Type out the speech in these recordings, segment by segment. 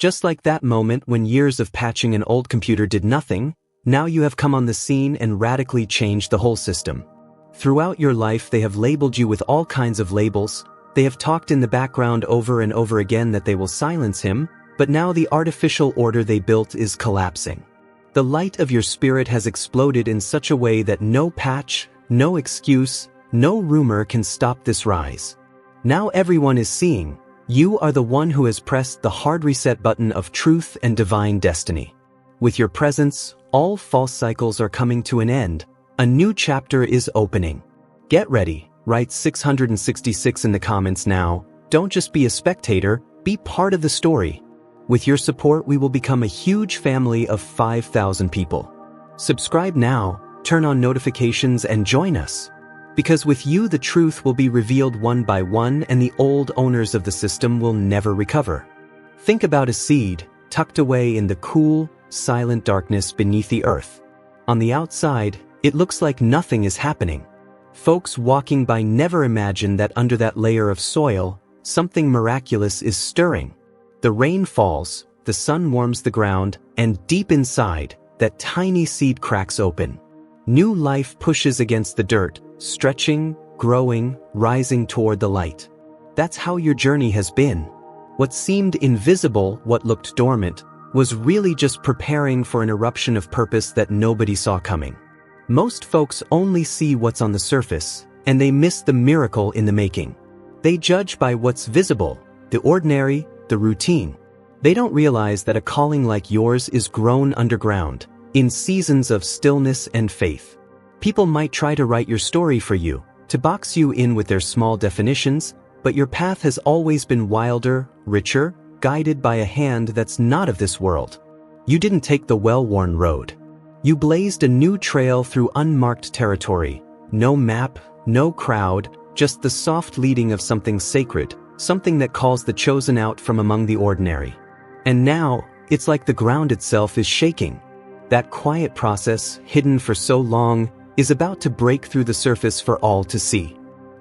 Just like that moment when years of patching an old computer did nothing, now you have come on the scene and radically changed the whole system. Throughout your life they have labeled you with all kinds of labels, they have talked in the background over and over again that they will silence him, but now the artificial order they built is collapsing. The light of your spirit has exploded in such a way that no patch, no excuse, no rumor can stop this rise. Now everyone is seeing, you are the one who has pressed the hard reset button of truth and divine destiny. With your presence, all false cycles are coming to an end. A new chapter is opening. Get ready, write 666 in the comments now. Don't just be a spectator, be part of the story. With your support, we will become a huge family of 5,000 people. Subscribe now, turn on notifications and join us. Because with you the truth will be revealed one by one and the old owners of the system will never recover. Think about a seed, tucked away in the cool, silent darkness beneath the earth. On the outside, it looks like nothing is happening. Folks walking by never imagine that under that layer of soil, something miraculous is stirring. The rain falls, the sun warms the ground, and deep inside, that tiny seed cracks open. New life pushes against the dirt, stretching, growing, rising toward the light. That's how your journey has been. What seemed invisible, what looked dormant, was really just preparing for an eruption of purpose that nobody saw coming. Most folks only see what's on the surface, and they miss the miracle in the making. They judge by what's visible, the ordinary, the routine. They don't realize that a calling like yours is grown underground, in seasons of stillness and faith. People might try to write your story for you, to box you in with their small definitions, but your path has always been wilder, richer, guided by a hand that's not of this world. You didn't take the well-worn road. You blazed a new trail through unmarked territory. No map, no crowd, just the soft leading of something sacred, something that calls the chosen out from among the ordinary. And now, it's like the ground itself is shaking. That quiet process, hidden for so long, is about to break through the surface for all to see.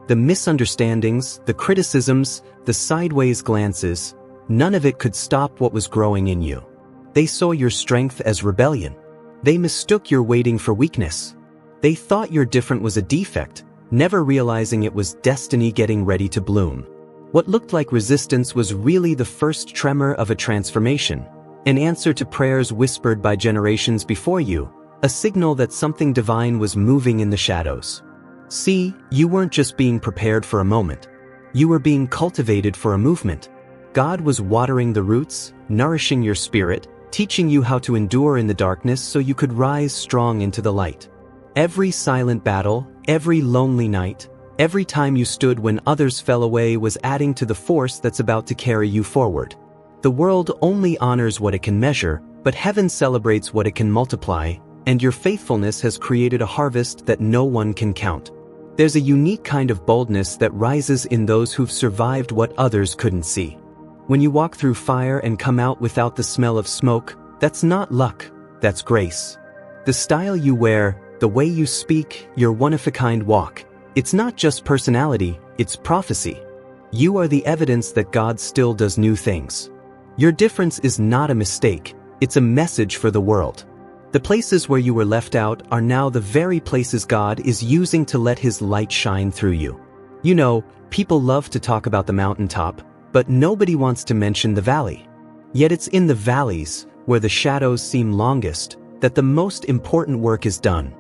The misunderstandings, the criticisms, the sideways glances, none of it could stop what was growing in you. They saw your strength as rebellion. They mistook your waiting for weakness. They thought your different was a defect, never realizing it was destiny getting ready to bloom. What looked like resistance was really the first tremor of a transformation, an answer to prayers whispered by generations before you, a signal that something divine was moving in the shadows. See, you weren't just being prepared for a moment. You were being cultivated for a movement. God was watering the roots, nourishing your spirit, teaching you how to endure in the darkness so you could rise strong into the light. Every silent battle, every lonely night, every time you stood when others fell away was adding to the force that's about to carry you forward. The world only honors what it can measure, but heaven celebrates what it can multiply, and your faithfulness has created a harvest that no one can count. There's a unique kind of boldness that rises in those who've survived what others couldn't see. When you walk through fire and come out without the smell of smoke, that's not luck, that's grace. The style you wear, the way you speak, your one-of-a-kind walk, it's not just personality, it's prophecy. You are the evidence that God still does new things. Your difference is not a mistake, it's a message for the world. The places where you were left out are now the very places God is using to let His light shine through you. You know, people love to talk about the mountaintop, but nobody wants to mention the valley. Yet it's in the valleys, where the shadows seem longest, that the most important work is done.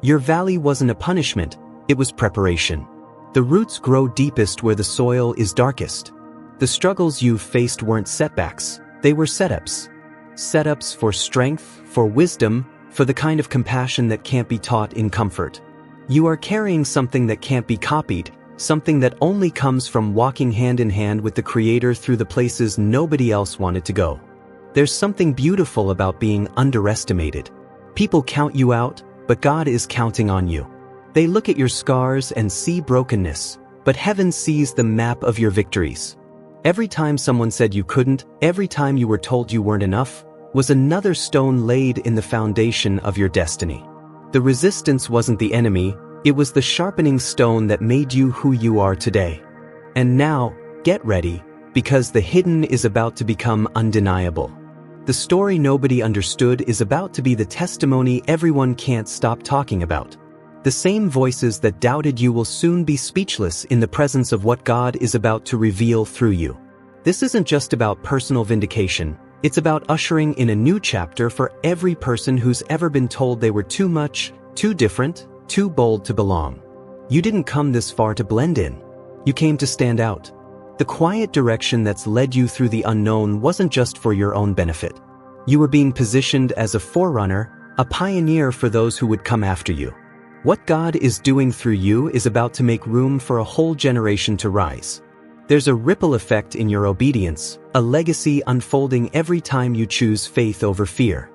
Your valley wasn't a punishment, it was preparation. The roots grow deepest where the soil is darkest. The struggles you've faced weren't setbacks, they were setups. Setups for strength, for wisdom, for the kind of compassion that can't be taught in comfort. You are carrying something that can't be copied, something that only comes from walking hand in hand with the Creator through the places nobody else wanted to go. There's something beautiful about being underestimated. People count you out, but God is counting on you. They look at your scars and see brokenness, but heaven sees the map of your victories. Every time someone said you couldn't, every time you were told you weren't enough, was another stone laid in the foundation of your destiny. The resistance wasn't the enemy, it was the sharpening stone that made you who you are today. And now, get ready, Because the hidden is about to become undeniable. The story nobody understood is about to be the testimony everyone can't stop talking about. The same voices that doubted you will soon be speechless in the presence of what God is about to reveal through you. This isn't just about personal vindication, it's about ushering in a new chapter for every person who's ever been told they were too much, too different, too bold to belong. You didn't come this far to blend in. You came to stand out. The quiet direction that's led you through the unknown wasn't just for your own benefit. You were being positioned as a forerunner, a pioneer for those who would come after you. What God is doing through you is about to make room for a whole generation to rise. There's a ripple effect in your obedience, a legacy unfolding every time you choose faith over fear.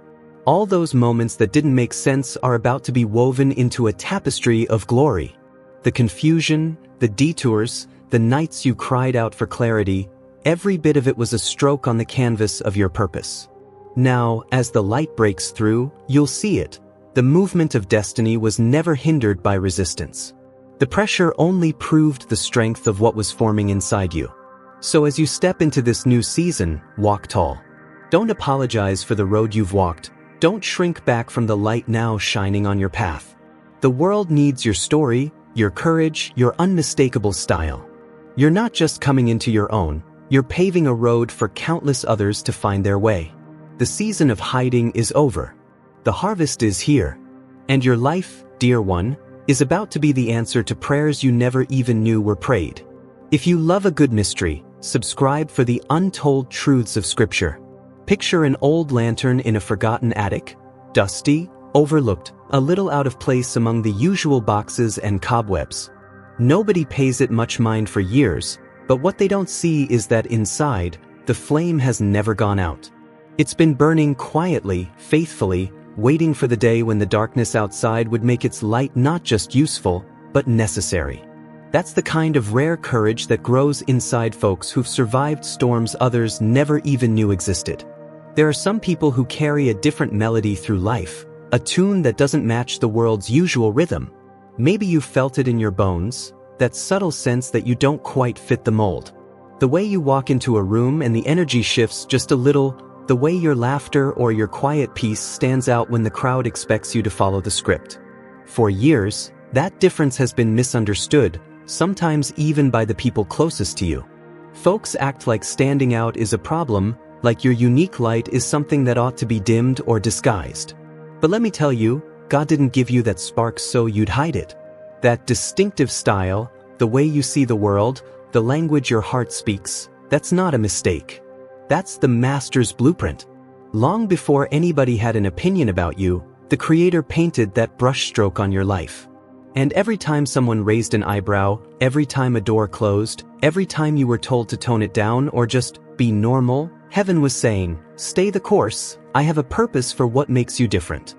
All those moments that didn't make sense are about to be woven into a tapestry of glory. The confusion, the detours, the nights you cried out for clarity, every bit of it was a stroke on the canvas of your purpose. Now, as the light breaks through, you'll see it. The movement of destiny was never hindered by resistance. The pressure only proved the strength of what was forming inside you. So as you step into this new season, walk tall. Don't apologize for the road you've walked. Don't shrink back from the light now shining on your path. The world needs your story, your courage, your unmistakable style. You're not just coming into your own, you're paving a road for countless others to find their way. The season of hiding is over. The harvest is here. And your life, dear one, is about to be the answer to prayers you never even knew were prayed. If you love a good mystery, subscribe for the untold truths of Scripture. Picture an old lantern in a forgotten attic, dusty, overlooked, a little out of place among the usual boxes and cobwebs. Nobody pays it much mind for years, but what they don't see is that inside, the flame has never gone out. It's been burning quietly, faithfully, waiting for the day when the darkness outside would make its light not just useful, but necessary. That's the kind of rare courage that grows inside folks who've survived storms others never even knew existed. There are some people who carry a different melody through life, a tune that doesn't match the world's usual rhythm. Maybe you felt it in your bones, that subtle sense that you don't quite fit the mold. The way you walk into a room and the energy shifts just a little, the way your laughter or your quiet peace stands out when the crowd expects you to follow the script. For years, that difference has been misunderstood, sometimes even by the people closest to you. Folks act like standing out is a problem, like your unique light is something that ought to be dimmed or disguised. But let me tell you, God didn't give you that spark so you'd hide it. That distinctive style, the way you see the world, the language your heart speaks, that's not a mistake. That's the master's blueprint. Long before anybody had an opinion about you, the Creator painted that brushstroke on your life. And every time someone raised an eyebrow, every time a door closed, every time you were told to tone it down or just be normal, heaven was saying, stay the course, I have a purpose for what makes you different.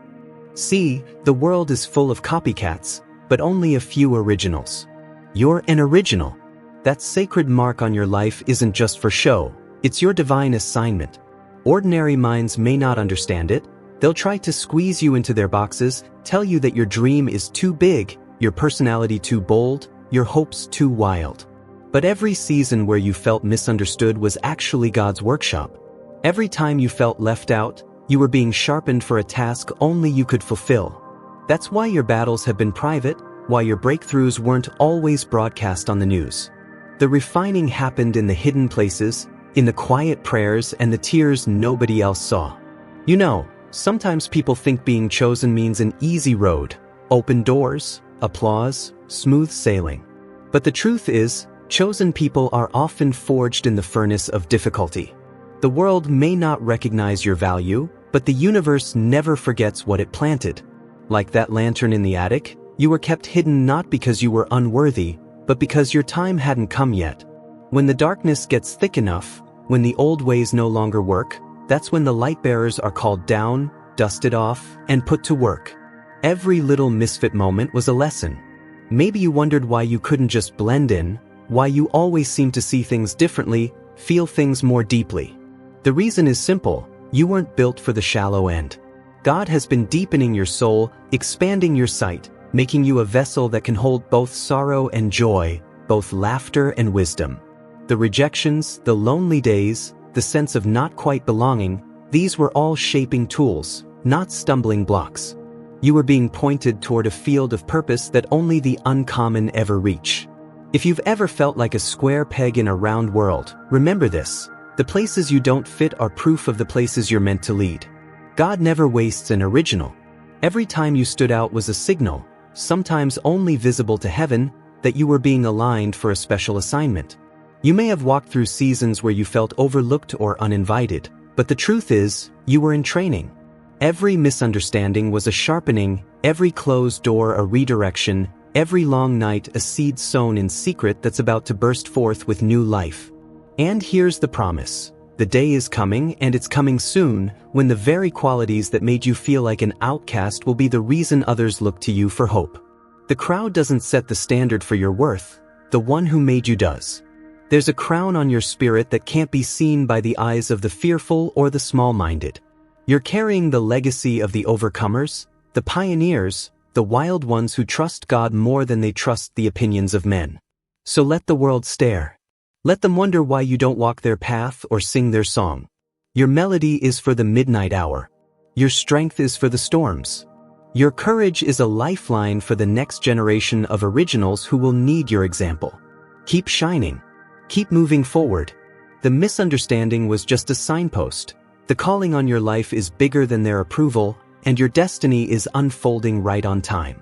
See, the world is full of copycats, but only a few originals. You're an original. That sacred mark on your life isn't just for show. It's your divine assignment. Ordinary minds may not understand it. They'll try to squeeze you into their boxes, tell you that your dream is too big, your personality too bold, your hopes too wild. But every season where you felt misunderstood was actually God's workshop. Every time you felt left out, you were being sharpened for a task only you could fulfill. That's why your battles have been private, why your breakthroughs weren't always broadcast on the news. The refining happened in the hidden places, in the quiet prayers and the tears nobody else saw. You know, sometimes people think being chosen means an easy road, open doors, applause, smooth sailing. But the truth is, chosen people are often forged in the furnace of difficulty. The world may not recognize your value, but the universe never forgets what it planted. Like that lantern in the attic, you were kept hidden not because you were unworthy, but because your time hadn't come yet. When the darkness gets thick enough, when the old ways no longer work, that's when the light bearers are called down, dusted off, and put to work. Every little misfit moment was a lesson. Maybe you wondered why you couldn't just blend in, why you always seemed to see things differently, feel things more deeply. The reason is simple: you weren't built for the shallow end. God has been deepening your soul, expanding your sight, making you a vessel that can hold both sorrow and joy, both laughter and wisdom. The rejections, the lonely days, the sense of not quite belonging, these were all shaping tools, not stumbling blocks. You were being pointed toward a field of purpose that only the uncommon ever reach. If you've ever felt like a square peg in a round world, remember this: the places you don't fit are proof of the places you're meant to lead. God never wastes an original. Every time you stood out was a signal, sometimes only visible to heaven, that you were being aligned for a special assignment. You may have walked through seasons where you felt overlooked or uninvited, but the truth is, you were in training. Every misunderstanding was a sharpening, every closed door a redirection, every long night a seed sown in secret that's about to burst forth with new life. And here's the promise: the day is coming, and it's coming soon, when the very qualities that made you feel like an outcast will be the reason others look to you for hope. The crowd doesn't set the standard for your worth, the one who made you does. There's a crown on your spirit that can't be seen by the eyes of the fearful or the small-minded. You're carrying the legacy of the overcomers, the pioneers, the wild ones who trust God more than they trust the opinions of men. So let the world stare. Let them wonder why you don't walk their path or sing their song. Your melody is for the midnight hour. Your strength is for the storms. Your courage is a lifeline for the next generation of originals who will need your example. Keep shining. Keep moving forward. The misunderstanding was just a signpost. The calling on your life is bigger than their approval, and your destiny is unfolding right on time.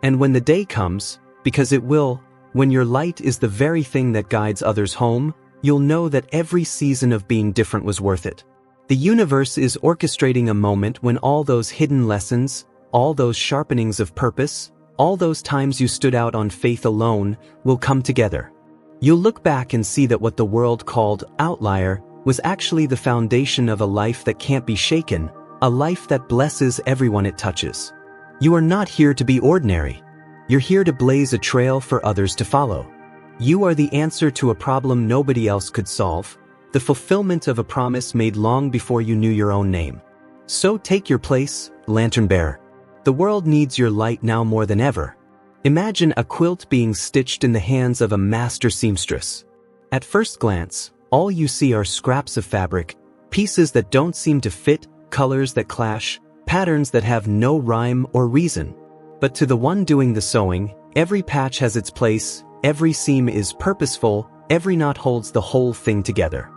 And when the day comes, because it will, when your light is the very thing that guides others home, you'll know that every season of being different was worth it. The universe is orchestrating a moment when all those hidden lessons, all those sharpenings of purpose, all those times you stood out on faith alone, will come together. You'll look back and see that what the world called outlier was actually the foundation of a life that can't be shaken, a life that blesses everyone it touches. You are not here to be ordinary. You're here to blaze a trail for others to follow. You are the answer to a problem nobody else could solve, the fulfillment of a promise made long before you knew your own name. So take your place, lantern bearer. The world needs your light now more than ever. Imagine a quilt being stitched in the hands of a master seamstress. At first glance, all you see are scraps of fabric, pieces that don't seem to fit, colors that clash, patterns that have no rhyme or reason. But to the one doing the sewing, every patch has its place, every seam is purposeful, every knot holds the whole thing together.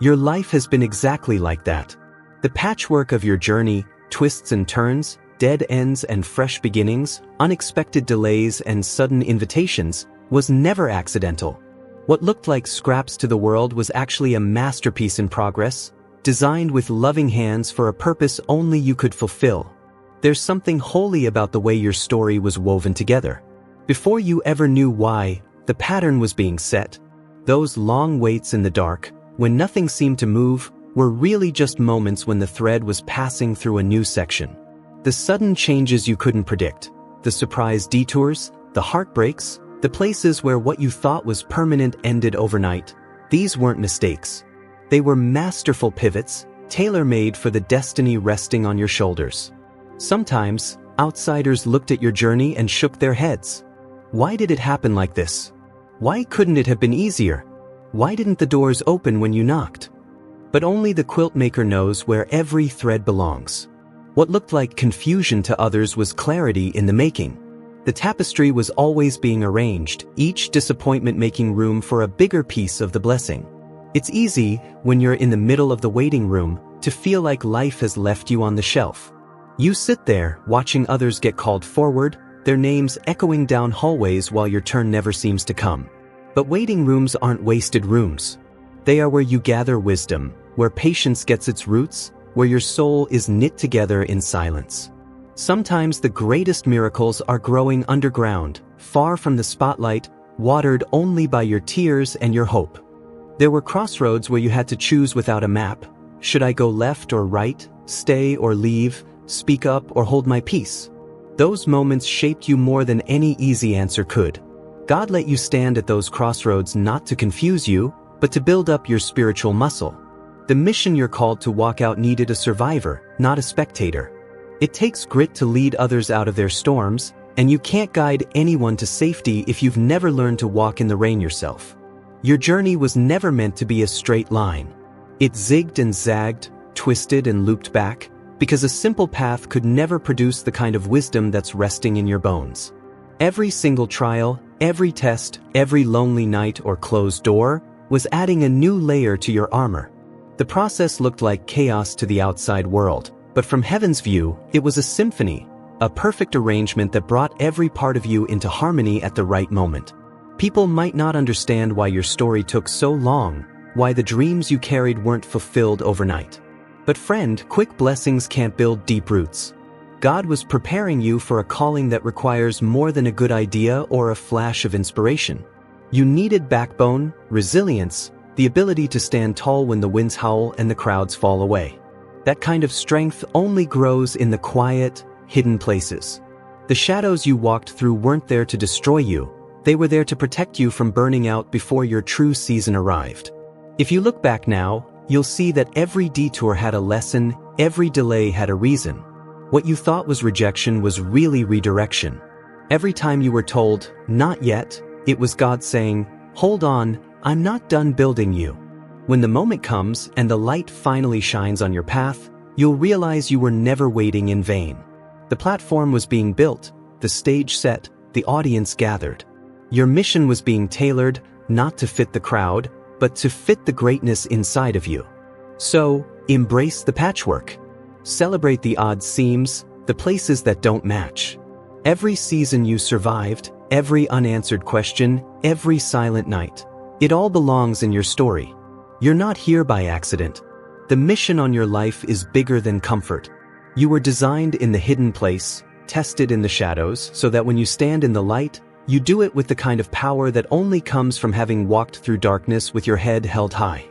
Your life has been exactly like that. The patchwork of your journey, twists and turns, dead ends and fresh beginnings, unexpected delays and sudden invitations, was never accidental. What looked like scraps to the world was actually a masterpiece in progress, designed with loving hands for a purpose only you could fulfill. There's something holy about the way your story was woven together. Before you ever knew why, the pattern was being set. Those long waits in the dark, when nothing seemed to move, were really just moments when the thread was passing through a new section. The sudden changes you couldn't predict, the surprise detours, the heartbreaks, the places where what you thought was permanent ended overnight, these weren't mistakes. They were masterful pivots, tailor-made for the destiny resting on your shoulders. Sometimes, outsiders looked at your journey and shook their heads. Why did it happen like this? Why couldn't it have been easier? Why didn't the doors open when you knocked? But only the quilt maker knows where every thread belongs. What looked like confusion to others was clarity in the making. The tapestry was always being arranged, each disappointment making room for a bigger piece of the blessing. It's easy, when you're in the middle of the waiting room, to feel like life has left you on the shelf. You sit there, watching others get called forward, their names echoing down hallways while your turn never seems to come. But waiting rooms aren't wasted rooms. They are where you gather wisdom, where patience gets its roots, where your soul is knit together in silence. Sometimes the greatest miracles are growing underground, far from the spotlight, watered only by your tears and your hope. There were crossroads where you had to choose without a map. Should I go left or right, stay or leave, speak up or hold my peace? Those moments shaped you more than any easy answer could. God let you stand at those crossroads not to confuse you, but to build up your spiritual muscle. The mission you're called to walk out needed a survivor, not a spectator. It takes grit to lead others out of their storms, and you can't guide anyone to safety if you've never learned to walk in the rain yourself. Your journey was never meant to be a straight line. It zigged and zagged, twisted and looped back, because a simple path could never produce the kind of wisdom that's resting in your bones. Every single trial, every test, every lonely night or closed door was adding a new layer to your armor. The process looked like chaos to the outside world, but from heaven's view, it was a symphony, a perfect arrangement that brought every part of you into harmony at the right moment. People might not understand why your story took so long, why the dreams you carried weren't fulfilled overnight. But friend, quick blessings can't build deep roots. God was preparing you for a calling that requires more than a good idea or a flash of inspiration. You needed backbone, resilience, the ability to stand tall when the winds howl and the crowds fall away. That kind of strength only grows in the quiet, hidden places. The shadows you walked through weren't there to destroy you, they were there to protect you from burning out before your true season arrived. If you look back now, you'll see that every detour had a lesson, every delay had a reason. What you thought was rejection was really redirection. Every time you were told, "Not yet," it was God saying, "Hold on, I'm not done building you." When the moment comes and the light finally shines on your path, you'll realize you were never waiting in vain. The platform was being built, the stage set, the audience gathered. Your mission was being tailored, not to fit the crowd, but to fit the greatness inside of you. So, embrace the patchwork. Celebrate the odd seams, the places that don't match. Every season you survived, every unanswered question, every silent night. It all belongs in your story. You're not here by accident. The mission on your life is bigger than comfort. You were designed in the hidden place, tested in the shadows, so that when you stand in the light, you do it with the kind of power that only comes from having walked through darkness with your head held high.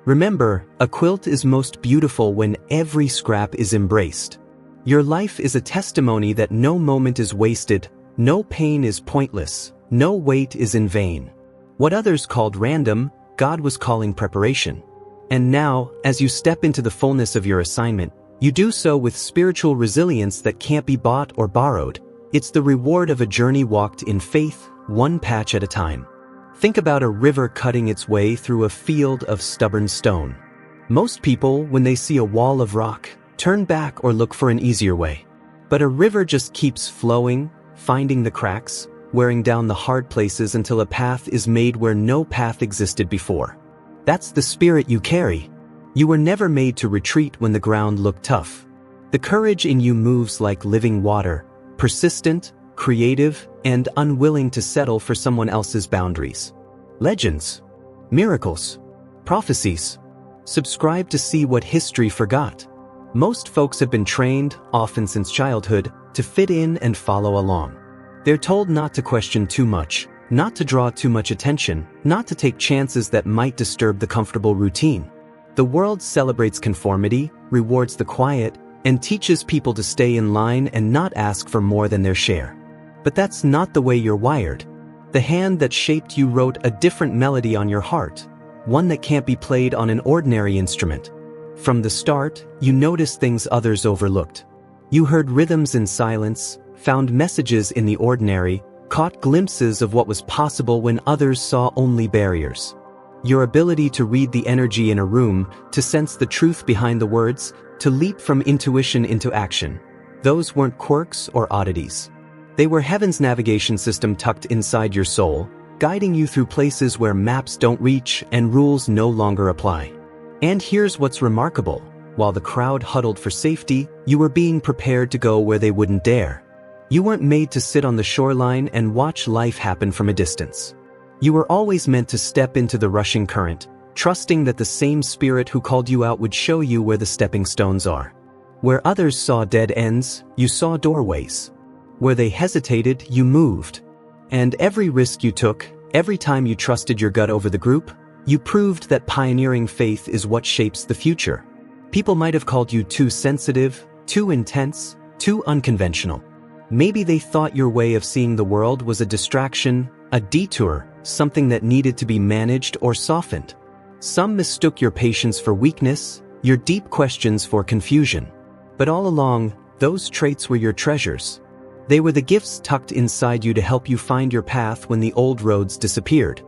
Remember, a quilt is most beautiful when every scrap is embraced. Your life is a testimony that no moment is wasted, no pain is pointless, no wait is in vain. What others called random, God was calling preparation. And now, as you step into the fullness of your assignment, you do so with spiritual resilience that can't be bought or borrowed. It's the reward of a journey walked in faith, one patch at a time. Think about a river cutting its way through a field of stubborn stone. Most people, when they see a wall of rock, turn back or look for an easier way. But a river just keeps flowing, finding the cracks, wearing down the hard places until a path is made where no path existed before. That's the spirit you carry. You were never made to retreat when the ground looked tough. The courage in you moves like living water, persistent, creative, and unwilling to settle for someone else's boundaries. Legends, miracles, prophecies. Subscribe to see what history forgot. Most folks have been trained, often since childhood, to fit in and follow along. They're told not to question too much, not to draw too much attention, not to take chances that might disturb the comfortable routine. The world celebrates conformity, rewards the quiet, and teaches people to stay in line and not ask for more than their share. But that's not the way you're wired. The hand that shaped you wrote a different melody on your heart, one that can't be played on an ordinary instrument. From the start, you noticed things others overlooked. You heard rhythms in silence, found messages in the ordinary, caught glimpses of what was possible when others saw only barriers. Your ability to read the energy in a room, to sense the truth behind the words, to leap from intuition into action. Those weren't quirks or oddities. They were heaven's navigation system tucked inside your soul, guiding you through places where maps don't reach and rules no longer apply. And here's what's remarkable. While the crowd huddled for safety, you were being prepared to go where they wouldn't dare. You weren't made to sit on the shoreline and watch life happen from a distance. You were always meant to step into the rushing current, trusting that the same spirit who called you out would show you where the stepping stones are. Where others saw dead ends, you saw doorways. Where they hesitated, you moved. And every risk you took, every time you trusted your gut over the group, you proved that pioneering faith is what shapes the future. People might have called you too sensitive, too intense, too unconventional. Maybe they thought your way of seeing the world was a distraction, a detour, something that needed to be managed or softened. Some mistook your patience for weakness, your deep questions for confusion. But all along, those traits were your treasures. They were the gifts tucked inside you to help you find your path when the old roads disappeared.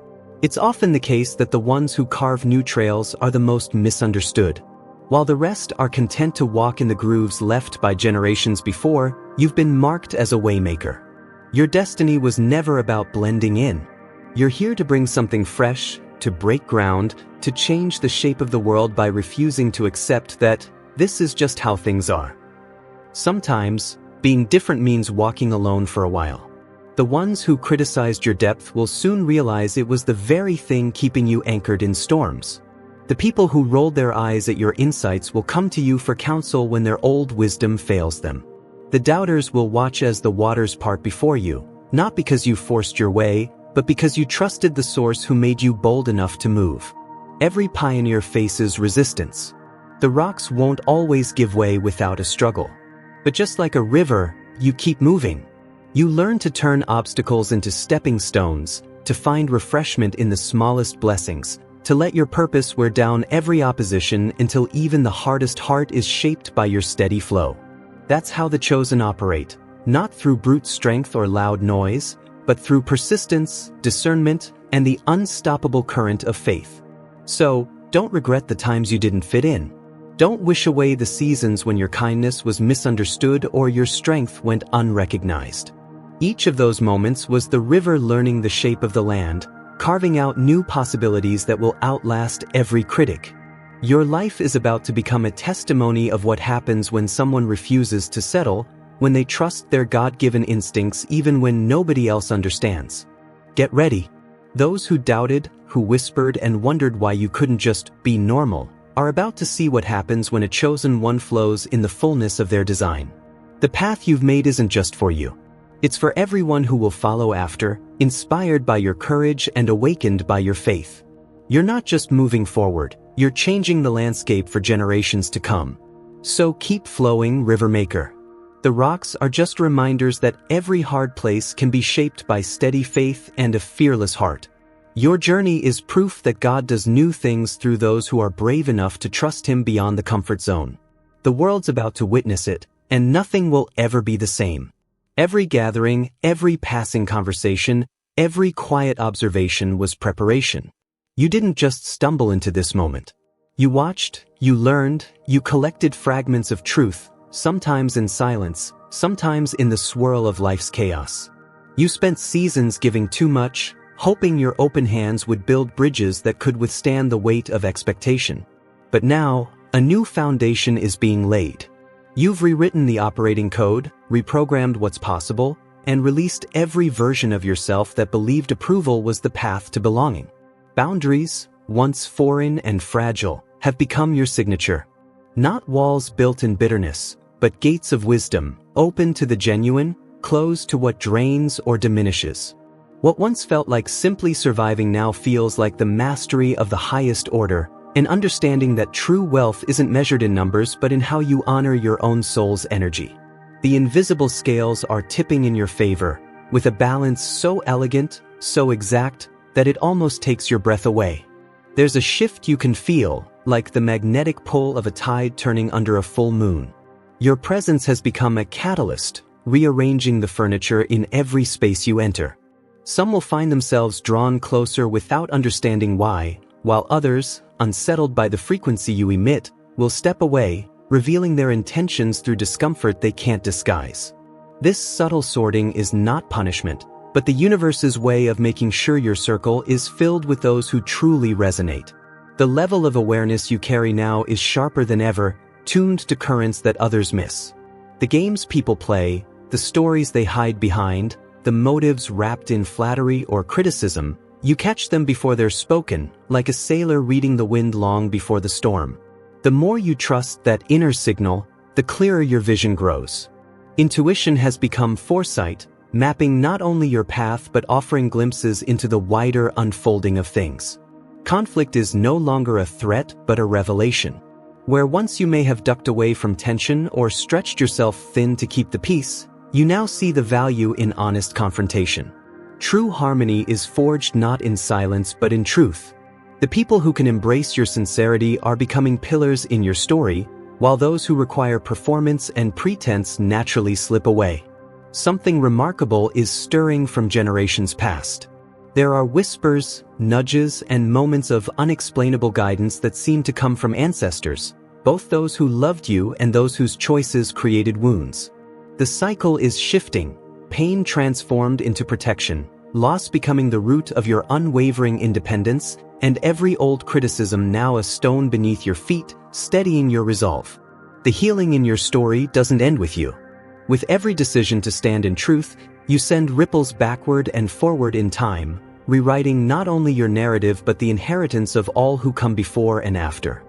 It's often the case that the ones who carve new trails are the most misunderstood. While the rest are content to walk in the grooves left by generations before, you've been marked as a waymaker. Your destiny was never about blending in. You're here to bring something fresh, to break ground, to change the shape of the world by refusing to accept that this is just how things are. Sometimes, being different means walking alone for a while. The ones who criticized your depth will soon realize it was the very thing keeping you anchored in storms. The people who rolled their eyes at your insights will come to you for counsel when their old wisdom fails them. The doubters will watch as the waters part before you, not because you forced your way, but because you trusted the source who made you bold enough to move. Every pioneer faces resistance. The rocks won't always give way without a struggle. But just like a river, you keep moving. You learn to turn obstacles into stepping stones, to find refreshment in the smallest blessings, to let your purpose wear down every opposition until even the hardest heart is shaped by your steady flow. That's how the chosen operate, not through brute strength or loud noise, but through persistence, discernment, and the unstoppable current of faith. So, don't regret the times you didn't fit in. Don't wish away the seasons when your kindness was misunderstood or your strength went unrecognized. Each of those moments was the river learning the shape of the land, carving out new possibilities that will outlast every critic. Your life is about to become a testimony of what happens when someone refuses to settle, when they trust their God-given instincts even when nobody else understands. Get ready. Those who doubted, who whispered and wondered why you couldn't just be normal, are about to see what happens when a chosen one flows in the fullness of their design. The path you've made isn't just for you. It's for everyone who will follow after, inspired by your courage and awakened by your faith. You're not just moving forward, you're changing the landscape for generations to come. So keep flowing, River Maker. The rocks are just reminders that every hard place can be shaped by steady faith and a fearless heart. Your journey is proof that God does new things through those who are brave enough to trust Him beyond the comfort zone. The world's about to witness it, and nothing will ever be the same. Every gathering, every passing conversation, every quiet observation was preparation. You didn't just stumble into this moment. You watched, you learned, you collected fragments of truth, sometimes in silence, sometimes in the swirl of life's chaos. You spent seasons giving too much, hoping your open hands would build bridges that could withstand the weight of expectation. But now, a new foundation is being laid. You've rewritten the operating code, reprogrammed what's possible, and released every version of yourself that believed approval was the path to belonging. Boundaries, once foreign and fragile, have become your signature. Not walls built in bitterness, but gates of wisdom, open to the genuine, closed to what drains or diminishes. What once felt like simply surviving now feels like the mastery of the highest order, an understanding that true wealth isn't measured in numbers but in how you honor your own soul's energy. The invisible scales are tipping in your favor, with a balance so elegant, so exact, that it almost takes your breath away. There's a shift you can feel, like the magnetic pull of a tide turning under a full moon. Your presence has become a catalyst, rearranging the furniture in every space you enter. Some will find themselves drawn closer without understanding why, while others, unsettled by the frequency you emit, will step away, revealing their intentions through discomfort they can't disguise. This subtle sorting is not punishment, but the universe's way of making sure your circle is filled with those who truly resonate. The level of awareness you carry now is sharper than ever, tuned to currents that others miss. The games people play, the stories they hide behind, the motives wrapped in flattery or criticism, you catch them before they're spoken, like a sailor reading the wind long before the storm. The more you trust that inner signal, the clearer your vision grows. Intuition has become foresight, mapping not only your path but offering glimpses into the wider unfolding of things. Conflict is no longer a threat but a revelation. Where once you may have ducked away from tension or stretched yourself thin to keep the peace, you now see the value in honest confrontation. True harmony is forged not in silence but in truth. The people who can embrace your sincerity are becoming pillars in your story, while those who require performance and pretense naturally slip away. Something remarkable is stirring from generations past. There are whispers, nudges, and moments of unexplainable guidance that seem to come from ancestors, both those who loved you and those whose choices created wounds. The cycle is shifting, pain transformed into protection, loss becoming the root of your unwavering independence, and every old criticism now a stone beneath your feet, steadying your resolve. The healing in your story doesn't end with you. With every decision to stand in truth, you send ripples backward and forward in time, rewriting not only your narrative but the inheritance of all who come before and after.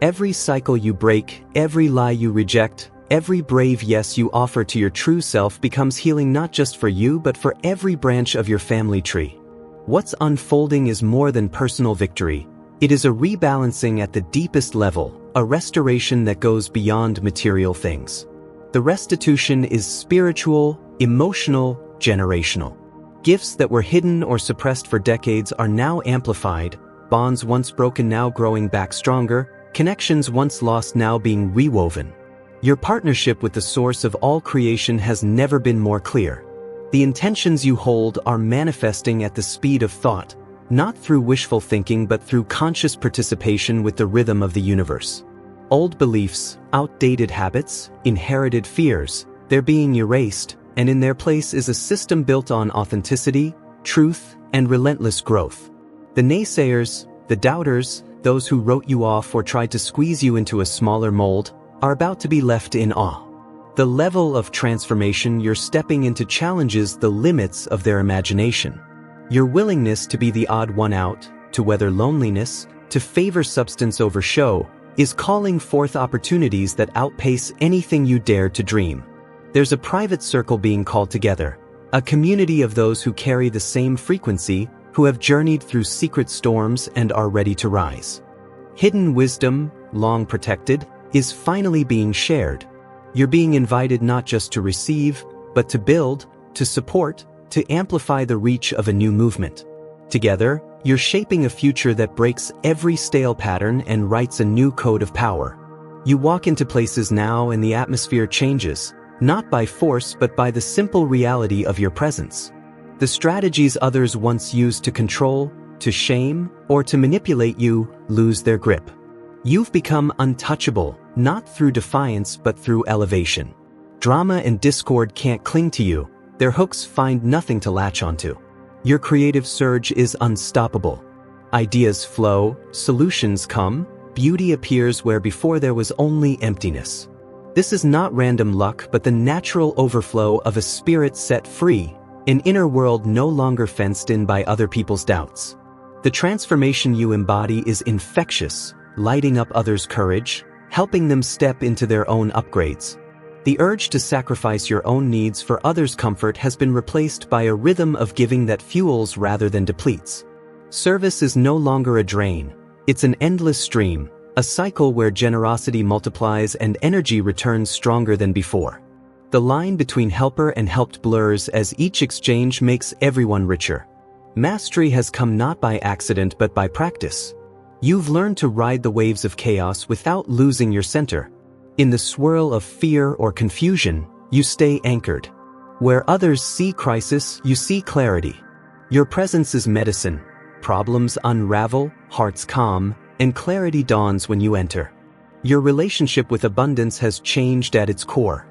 Every cycle you break, every lie you reject, every brave yes you offer to your true self becomes healing not just for you but for every branch of your family tree. What's unfolding is more than personal victory. It is a rebalancing at the deepest level, a restoration that goes beyond material things. The restitution is spiritual, emotional, generational. Gifts that were hidden or suppressed for decades are now amplified, bonds once broken now growing back stronger, connections once lost now being rewoven. Your partnership with the source of all creation has never been more clear. The intentions you hold are manifesting at the speed of thought, not through wishful thinking but through conscious participation with the rhythm of the universe. Old beliefs, outdated habits, inherited fears, they're being erased, and in their place is a system built on authenticity, truth, and relentless growth. The naysayers, the doubters, those who wrote you off or tried to squeeze you into a smaller mold, are about to be left in awe. The level of transformation you're stepping into challenges the limits of their imagination. Your willingness to be the odd one out, to weather loneliness, to favor substance over show, is calling forth opportunities that outpace anything you dared to dream. There's a private circle being called together, a community of those who carry the same frequency, who have journeyed through secret storms and are ready to rise. Hidden wisdom, long protected, is finally being shared. You're being invited not just to receive, but to build, to support, to amplify the reach of a new movement. Together, you're shaping a future that breaks every stale pattern and writes a new code of power. You walk into places now and the atmosphere changes, not by force but by the simple reality of your presence. The strategies others once used to control, to shame, or to manipulate you lose their grip. You've become untouchable, not through defiance but through elevation. Drama and discord can't cling to you, their hooks find nothing to latch onto. Your creative surge is unstoppable. Ideas flow, solutions come, beauty appears where before there was only emptiness. This is not random luck but the natural overflow of a spirit set free, an inner world no longer fenced in by other people's doubts. The transformation you embody is infectious, lighting up others' courage, helping them step into their own upgrades. The urge to sacrifice your own needs for others' comfort has been replaced by a rhythm of giving that fuels rather than depletes. Service is no longer a drain, it's an endless stream, a cycle where generosity multiplies and energy returns stronger than before. The line between helper and helped blurs as each exchange makes everyone richer. Mastery has come not by accident but by practice. You've learned to ride the waves of chaos without losing your center. In the swirl of fear or confusion, you stay anchored. Where others see crisis, you see clarity. Your presence is medicine. Problems unravel, hearts calm, and clarity dawns when you enter. Your relationship with abundance has changed at its core.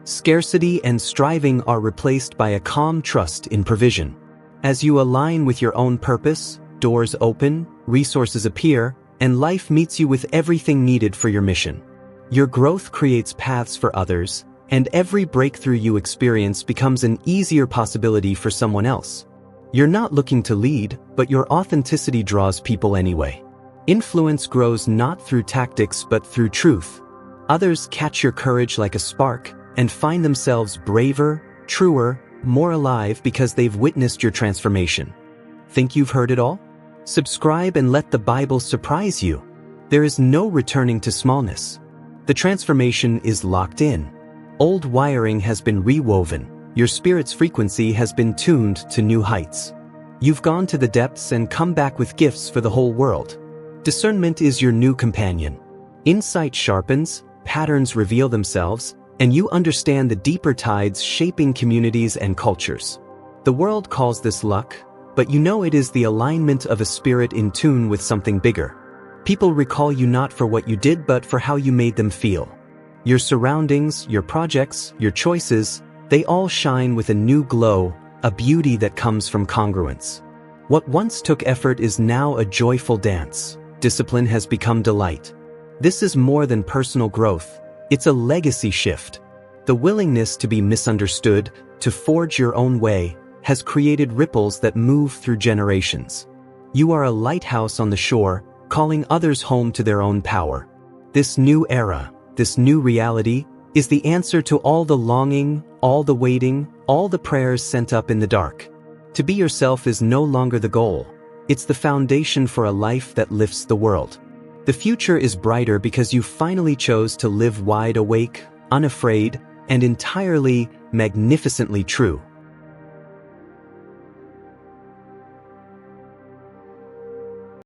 Scarcity and striving are replaced by a calm trust in provision. As you align with your own purpose, doors open, resources appear, and life meets you with everything needed for your mission. Your growth creates paths for others, and every breakthrough you experience becomes an easier possibility for someone else. You're not looking to lead, but your authenticity draws people anyway. Influence grows not through tactics but through truth. Others catch your courage like a spark and find themselves braver, truer, more alive because they've witnessed your transformation. Think you've heard it all? Subscribe and let the Bible surprise you. There is no returning to smallness. The transformation is locked in. Old wiring has been rewoven. Your spirit's frequency has been tuned to new heights. You've gone to the depths and come back with gifts for the whole world. Discernment is your new companion. Insight sharpens, patterns reveal themselves, and you understand the deeper tides shaping communities and cultures. The world calls this luck, but you know it is the alignment of a spirit in tune with something bigger. People recall you not for what you did but for how you made them feel. Your surroundings, your projects, your choices, they all shine with a new glow, a beauty that comes from congruence. What once took effort is now a joyful dance. Discipline has become delight. This is more than personal growth, it's a legacy shift. The willingness to be misunderstood, to forge your own way, has created ripples that move through generations. You are a lighthouse on the shore, calling others home to their own power. This new era, this new reality, is the answer to all the longing, all the waiting, all the prayers sent up in the dark. To be yourself is no longer the goal. It's the foundation for a life that lifts the world. The future is brighter because you finally chose to live wide awake, unafraid, and entirely, magnificently true.